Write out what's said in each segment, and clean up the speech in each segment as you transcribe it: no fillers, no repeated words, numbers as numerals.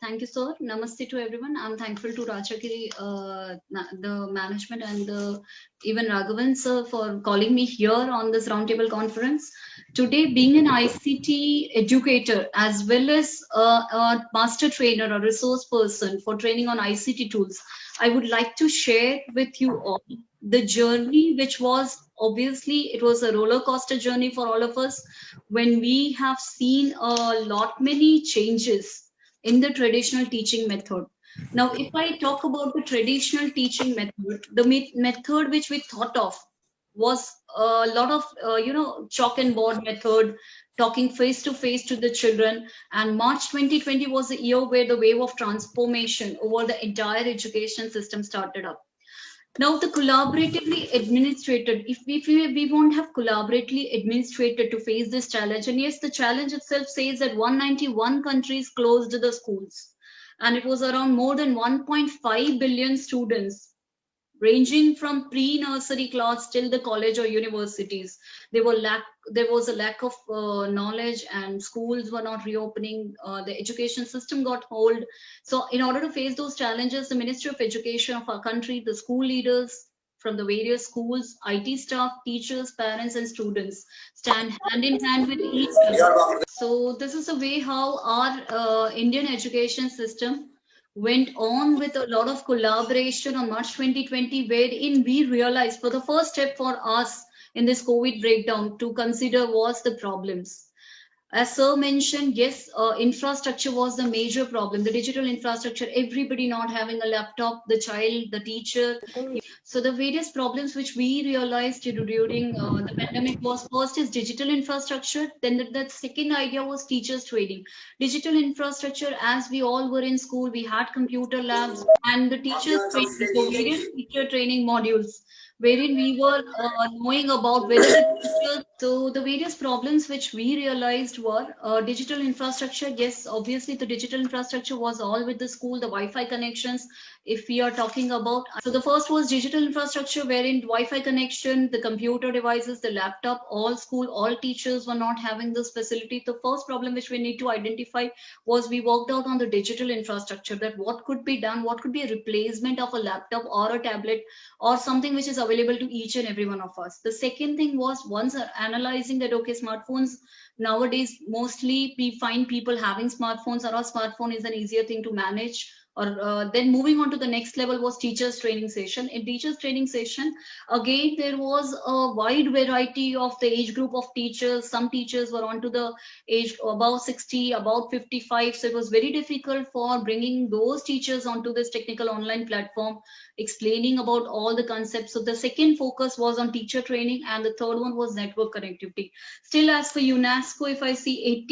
Thank you, sir. Namaste to everyone. I'm thankful to Rajagiri, the management, and even Raghavan, sir, for calling me here on this roundtable conference. Today, being an ICT educator as well as a master trainer or resource person for training on ICT tools, I would like to share with you all the journey, which was obviously it was a roller coaster journey for all of us when we have seen a lot many changes in the traditional teaching method. Now, if I talk about the traditional teaching method, the method which we thought of was a lot of, chalk and board method, talking face to face to the children. And March 2020 was the year where the wave of transformation over the entire education system started up. Now, the collaboratively administrated, if we won't have collaboratively administrated to face this challenge, and yes, the challenge itself says that 191 countries closed the schools, and it was around more than 1.5 billion students ranging from pre-nursery class till the college or universities. There was a lack of knowledge, and schools were not reopening. The education system got hold. So in order to face those challenges, the Ministry of Education of our country, the school leaders from the various schools, IT staff, teachers, parents, and students stand hand in hand with each other. So this is the way how our Indian education system went on with a lot of collaboration on March 2020, wherein we realized for the first step for us in this COVID breakdown to consider was the problems. As sir mentioned, yes, infrastructure was the major problem. The digital infrastructure, everybody not having a laptop, the child, the teacher. So the various problems which we realized during the pandemic was first is digital infrastructure. Then the second idea was teachers training. Digital infrastructure, as we all were in school, we had computer labs and the teachers training, so various teacher training modules wherein we were knowing about whether the teachers. So the various problems which we realized were digital infrastructure. Yes, obviously the digital infrastructure was all with the school, the Wi-Fi connections. If we are talking about, so the first was digital infrastructure, wherein Wi-Fi connection, the computer devices, the laptop, all school, all teachers were not having this facility. The first problem which we need to identify was we worked out on the digital infrastructure, that what could be done, what could be a replacement of a laptop or a tablet or something which is available to each and every one of us. The second thing was once analyzing that, okay, smartphones nowadays, mostly we find people having smartphones, or a smartphone is an easier thing to manage. Or then moving on to the next level was teachers training session. In teachers training session, again, there was a wide variety of the age group of teachers. Some teachers were on to the age above 60, about 55. So it was very difficult for bringing those teachers onto this technical online platform, explaining about all the concepts. So the second focus was on teacher training, and the third one was network connectivity. Still, as for UNESCO, if I see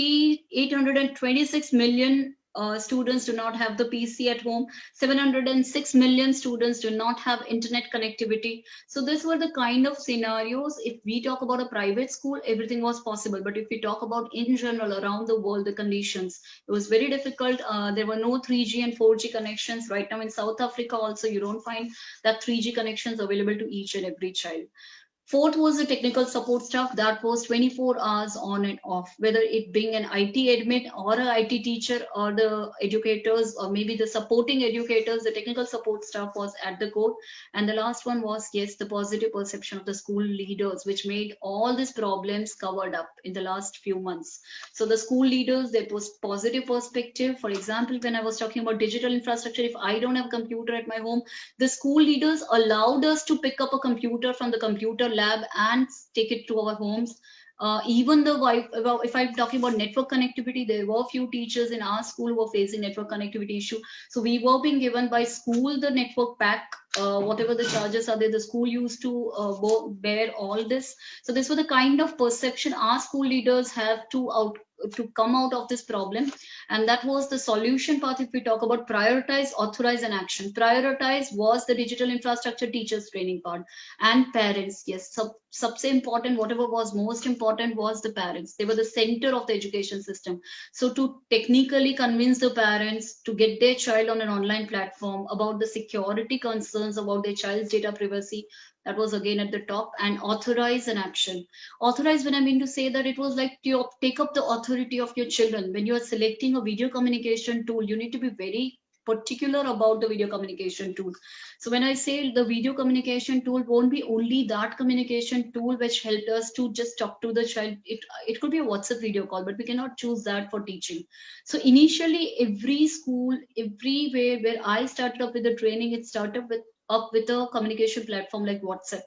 826 million students do not have the PC at home, 706 million students do not have internet connectivity. So these were the kind of scenarios. If we talk about a private school, everything was possible. But if we talk about in general around the world, the conditions, it was very difficult. There were no 3G and 4G connections. Right now in South Africa also, you don't find that 3G connections available to each and every child. Fourth was the technical support staff that was 24 hours on and off, whether it being an IT admin or an IT teacher or the educators or maybe the supporting educators, the technical support staff was at the core. And the last one was, yes, the positive perception of the school leaders, which made all these problems covered up in the last few months. So the school leaders, there was positive perspective. For example, when I was talking about digital infrastructure, if I don't have a computer at my home, the school leaders allowed us to pick up a computer from the computer lab and take it to our homes. Even the if I'm talking about network connectivity, there were few teachers in our school who were facing network connectivity issue. So we were being given by school the network pack, whatever the charges are there, the school used to bear all this. So this was the kind of perception our school leaders have to come out of this problem. And that was the solution part. If we talk about prioritize, authorize, and action, prioritize was the digital infrastructure teachers training part. And parents, yes, सबसे important, whatever was most important was the parents. They were the center of the education system. So to technically convince the parents to get their child on an online platform about the security concerns about their child's data privacy, That was again at the top. And authorize an action. Authorize, when I mean to say that, it was like to take up the authority of your children. When you are selecting a video communication tool, you need to be very particular about the video communication tool. So when I say the video communication tool won't be only that communication tool which helped us to just talk to the child. It could be a WhatsApp video call, but we cannot choose that for teaching. So initially, every school, everywhere where I started up with the training, it started with a communication platform like WhatsApp.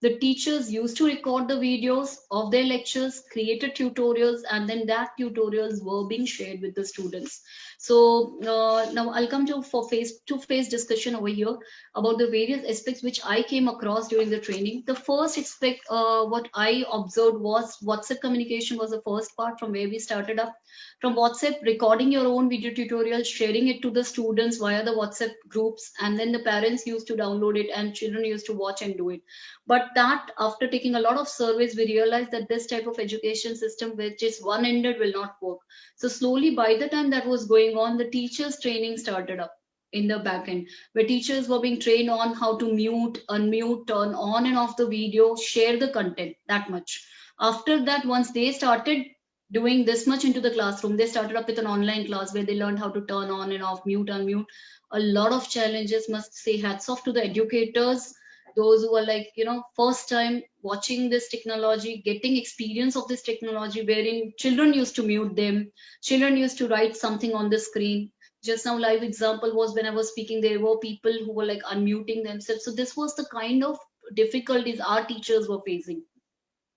The teachers used to record the videos of their lectures, created tutorials, and then that tutorials were being shared with the students. So now I'll come to for face-to-face discussion over here about the various aspects which I came across during the training. The first aspect, what I observed was WhatsApp communication was the first part from where we started up. From WhatsApp, recording your own video tutorial, sharing it to the students via the WhatsApp groups, and then the parents used to download it and children used to watch and do it. But that, after taking a lot of surveys, we realized that this type of education system, which is one-ended, will not work. So slowly, by the time that was going on, the teachers training started up in the back end, where teachers were being trained on how to mute, unmute, turn on and off the video, share the content, that much. After that, once they started doing this much into the classroom, they started up with an online class where they learned how to turn on and off, mute, unmute. A lot of challenges, must say hats off to the educators, those who are like, first time watching this technology, getting experience of this technology, wherein children used to mute them, children used to write something on the screen. Just now, live example was when I was speaking, there were people who were like unmuting themselves. So this was the kind of difficulties our teachers were facing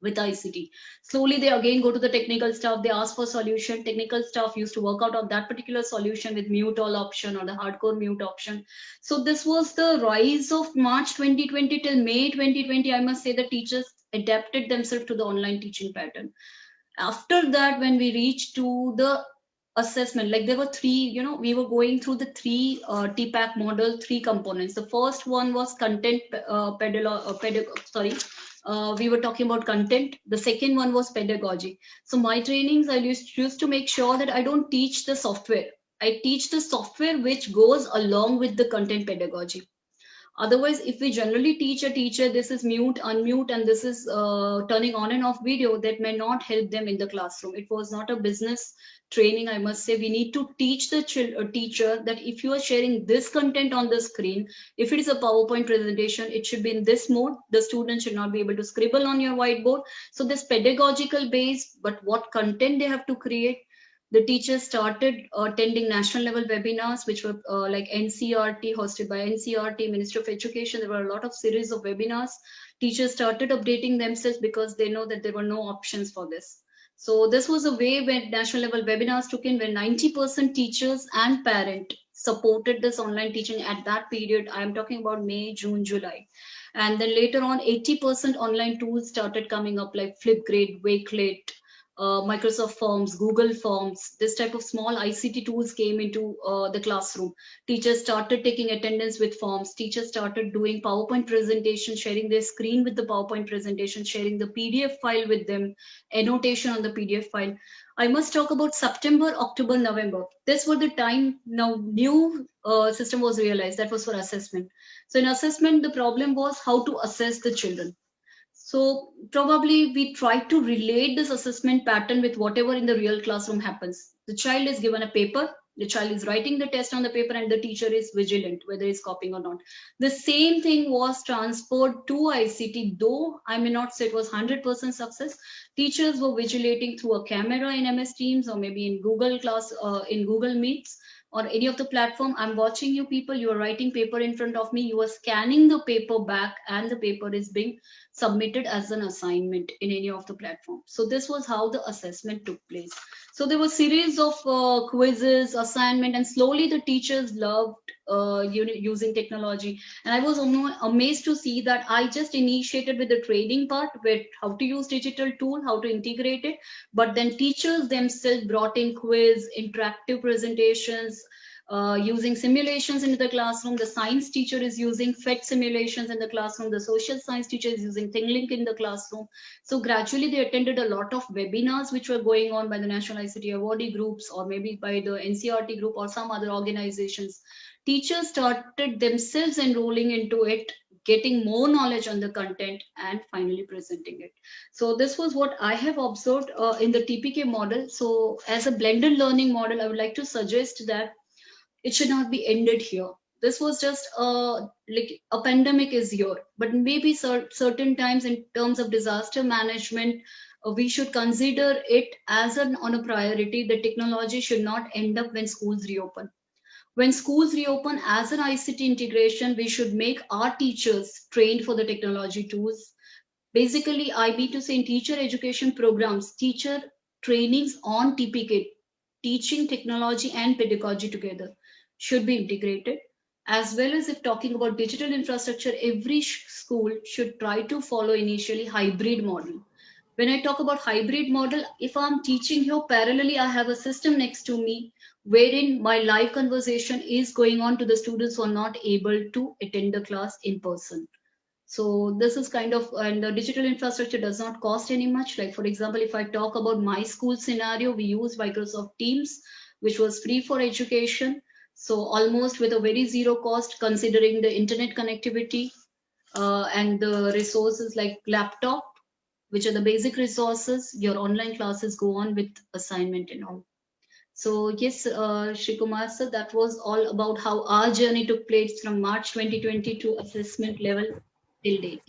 with ICT. Slowly, they again go to the technical staff, they ask for solution. Technical staff used to work out on that particular solution with mute all option or the hardcore mute option. So this was the rise of March 2020 till May 2020. I must say the teachers adapted themselves to the online teaching pattern. After that, when we reached to the assessment, like there were three, we were going through the three TPAC model, three components. The first one was content we were talking about content. The second one was pedagogy. So my trainings, I used to make sure that I don't teach the software. I teach the software which goes along with the content pedagogy. Otherwise, if we generally teach a teacher, this is mute, unmute, and this is turning on and off video, that may not help them in the classroom. It was not a business training, I must say. We need to teach the teacher that if you are sharing this content on the screen, if it is a PowerPoint presentation, it should be in this mode. The student should not be able to scribble on your whiteboard. So this pedagogical base, but what content they have to create, the teachers started attending national level webinars, which were like NCERT, hosted by NCERT, Ministry of Education. There were a lot of series of webinars. Teachers started updating themselves because they know that there were no options for this. So this was a way when national level webinars took in, where 90% teachers and parent supported this online teaching at that period. I am talking about May, June, July. And then later on, 80% online tools started coming up, like Flipgrid, Wakelet, Microsoft Forms, Google Forms. This type of small ICT tools came into the classroom. Teachers started taking attendance with forms. Teachers started doing PowerPoint presentation, sharing their screen with the PowerPoint presentation, sharing the PDF file with them, annotation on the PDF file. I must talk about September, October, November. This was the time now new system was realized. That was for assessment. So in assessment, the problem was how to assess the children. So probably we try to relate this assessment pattern with whatever in the real classroom happens. The child is given a paper, the child is writing the test on the paper, and the teacher is vigilant whether he's copying or not. The same thing was transferred to ICT, though I may not say it was 100% success. Teachers were vigilating through a camera in MS Teams or maybe in Google Class, in Google Meets, or any of the platform. I'm watching you people, you are writing paper in front of me, you are scanning the paper back, and the paper is being submitted as an assignment in any of the platforms. So this was how the assessment took place. So there were series of quizzes, assignment, and slowly the teachers loved using technology. And I was amazed to see that I just initiated with the training part, with how to use digital tool, how to integrate it. But then teachers themselves brought in quiz, interactive presentations, using simulations into the classroom. The science teacher is using PhET simulations in the classroom. The social science teacher is using ThingLink in the classroom. So gradually they attended a lot of webinars which were going on by the National ICT Awardee groups, or maybe by the NCERT group or some other organizations. Teachers started themselves enrolling into it, getting more knowledge on the content, and finally presenting it. So this was what I have observed in the TPK model. So as a blended learning model, I would like to suggest that it should not be ended here. This was just like a pandemic is here, but maybe certain times in terms of disaster management, we should consider it as on a priority. The technology should not end up when schools reopen. When schools reopen as an ICT integration, we should make our teachers trained for the technology tools. Basically, I mean to say in teacher education programs, teacher trainings on TPK, teaching technology and pedagogy together, should be integrated. As well as if talking about digital infrastructure, every school should try to follow initially hybrid model. When I talk about hybrid model, if I'm teaching here parallelly, I have a system next to me wherein my live conversation is going on to the students who are not able to attend the class in person. So this is kind of, and the digital infrastructure does not cost any much. Like for example, if I talk about my school scenario, we use Microsoft Teams, which was free for education. So almost with a very zero cost, considering the internet connectivity and the resources like laptop, which are the basic resources, your online classes go on with assignment and all. So yes, Shri Kumar sir, that was all about how our journey took place from March 2020 to assessment level till date.